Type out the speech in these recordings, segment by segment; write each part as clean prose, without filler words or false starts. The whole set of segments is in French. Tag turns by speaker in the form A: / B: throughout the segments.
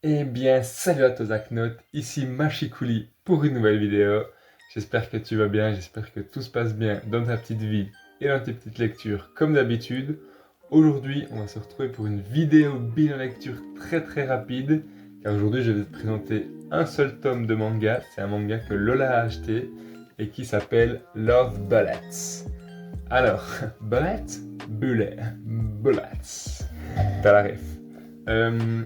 A: Eh bien, salut à toi Zaknote, ici Machikouli pour une nouvelle vidéo. J'espère que tu vas bien, j'espère que tout se passe bien dans ta petite vie et dans tes petites lectures comme d'habitude. Aujourd'hui, on va se retrouver pour une vidéo bilan lecture très rapide, car aujourd'hui je vais te présenter un seul tome de manga. C'est un manga que Lola a acheté et qui s'appelle Love Bullets. Alors, Bullets, Bullets. T'as la ref. Euh,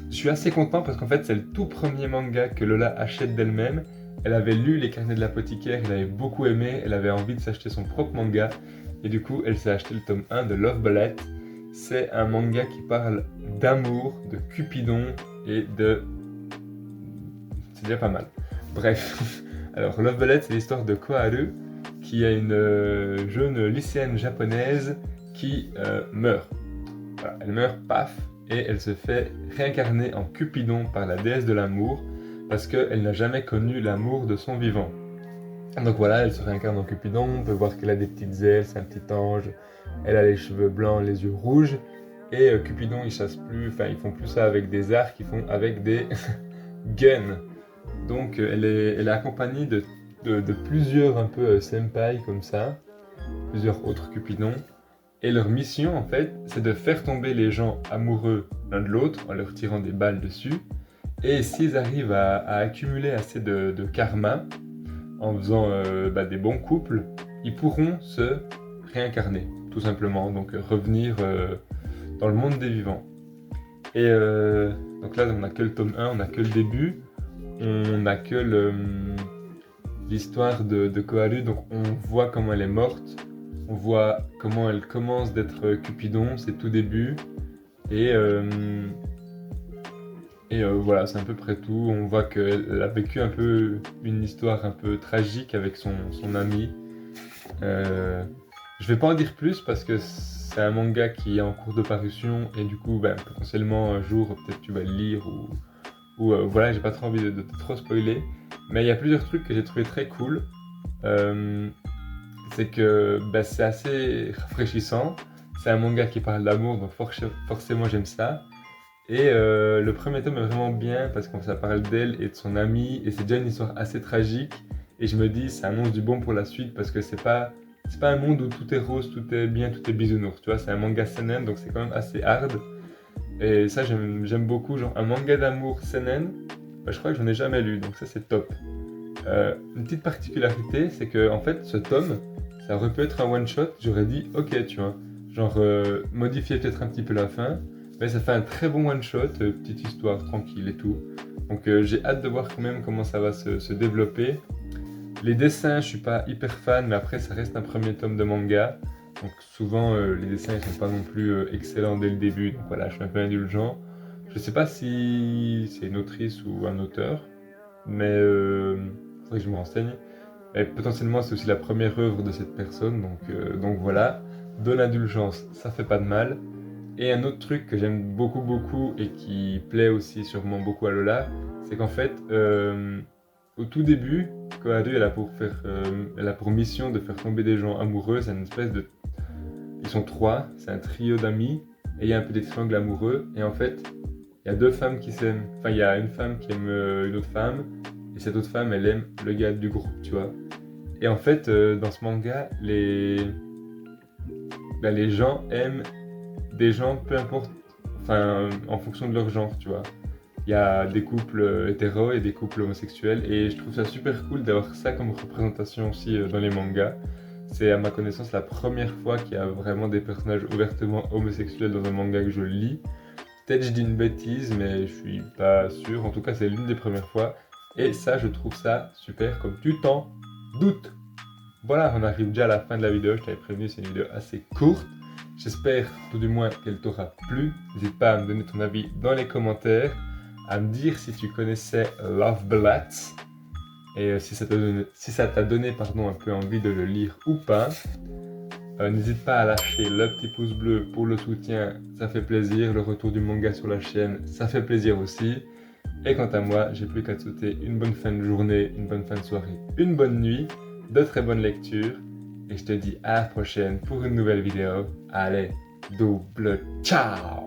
A: je suis assez content parce qu'en fait c'est le tout premier manga que Lola achète d'elle-même. Elle avait lu Les Carnets de l'apothicaire, elle avait beaucoup aimé, elle avait envie de s'acheter son propre manga. Et du coup elle s'est acheté le tome 1 de Love Bullet. C'est un manga qui parle d'amour, de Cupidon et de... C'est déjà pas mal. Bref, alors Love Bullet c'est l'histoire de Koharu qui est une jeune lycéenne japonaise qui meurt. Voilà, elle meurt, paf, et elle se fait réincarner en Cupidon par la déesse de l'amour, parce qu'elle n'a jamais connu l'amour de son vivant. Donc voilà, elle se réincarne en Cupidon, on peut voir qu'elle a des petites ailes, c'est un petit ange, elle a les cheveux blancs, les yeux rouges, et Cupidon, ils chassent plus, enfin ils font plus ça avec des arcs, ils font avec des guns. Donc elle est accompagnée de plusieurs un peu senpai comme ça, plusieurs autres Cupidons, et leur mission, en fait, c'est de faire tomber les gens amoureux l'un de l'autre en leur tirant des balles dessus. Et s'ils arrivent à accumuler assez de karma en faisant des bons couples, ils pourront se réincarner, tout simplement. Donc revenir dans le monde des vivants. Et donc là, on n'a que le tome 1, on n'a que le début. On n'a que l'histoire de Koharu, donc on voit comment elle est morte. On voit comment elle commence d'être Cupidon, c'est tout début. Et, voilà, c'est à peu près tout. On voit qu'elle a vécu un peu une histoire un peu tragique avec son ami. Je vais pas en dire plus parce que c'est un manga qui est en cours de parution et du coup, potentiellement un jour, peut-être tu vas le lire ou voilà, j'ai pas trop envie de trop spoiler. Mais il y a plusieurs trucs que j'ai trouvé très cool. Euh, c'est que c'est assez rafraîchissant. C'est un manga qui parle d'amour, donc forcément j'aime ça. Et le premier tome est vraiment bien parce que ça parle d'elle et de son ami, et c'est déjà une histoire assez tragique. Et je me dis, ça annonce du bon pour la suite parce que c'est pas un monde où tout est rose, tout est bien, tout est bisounours. Tu vois, c'est un manga seinen, donc c'est quand même assez hard. Et ça, j'aime beaucoup. Genre, un manga d'amour seinen, je crois que j'en ai jamais lu, donc ça, c'est top. Une petite particularité, c'est que en fait, ce tome, ça aurait pu être un one shot. J'aurais dit, ok, tu vois, genre modifier peut-être un petit peu la fin, mais ça fait un très bon one shot, petite histoire tranquille et tout. Donc j'ai hâte de voir quand même comment ça va se développer. Les dessins, je suis pas hyper fan, mais après, ça reste un premier tome de manga. Donc souvent, les dessins ils sont pas non plus excellents dès le début. Donc voilà, je suis un peu indulgent. Je sais pas si c'est une autrice ou un auteur, mais faudrait que je me renseigne. Et potentiellement, c'est aussi la première œuvre de cette personne, donc voilà. De l'indulgence, ça fait pas de mal. Et un autre truc que j'aime beaucoup et qui plaît aussi sûrement beaucoup à Lola, c'est qu'en fait, au tout début, Koharu, elle a pour mission de faire tomber des gens amoureux. C'est une espèce de... Ils sont trois, c'est un trio d'amis, et il y a un peu des triangles amoureux. Et en fait, il y a deux femmes qui s'aiment. Enfin, il y a une femme qui aime une autre femme, et cette autre femme, elle aime le gars du groupe, tu vois. Et en fait, dans ce manga, les gens aiment des gens, peu importe, enfin, en fonction de leur genre, tu vois. Il y a des couples hétéros et des couples homosexuels, et je trouve ça super cool d'avoir ça comme représentation aussi dans les mangas. C'est à ma connaissance la première fois qu'il y a vraiment des personnages ouvertement homosexuels dans un manga que je lis. Peut-être je dis une bêtise, mais je suis pas sûr. En tout cas, c'est l'une des premières fois. Et ça, je trouve ça super comme tu t'en doutes. Voilà, on arrive déjà à la fin de la vidéo. Je t'avais prévenu, c'est une vidéo assez courte. J'espère tout du moins qu'elle t'aura plu. N'hésite pas à me donner ton avis dans les commentaires, à me dire si tu connaissais Love Blats et si ça t'a donné pardon, un peu envie de le lire ou pas. N'hésite pas à lâcher le petit pouce bleu pour le soutien, ça fait plaisir. Le retour du manga sur la chaîne, ça fait plaisir aussi. Et quant à moi, j'ai plus qu'à te souhaiter une bonne fin de journée, une bonne fin de soirée, une bonne nuit, de très bonnes lectures. Et je te dis à la prochaine pour une nouvelle vidéo. Allez, double ciao!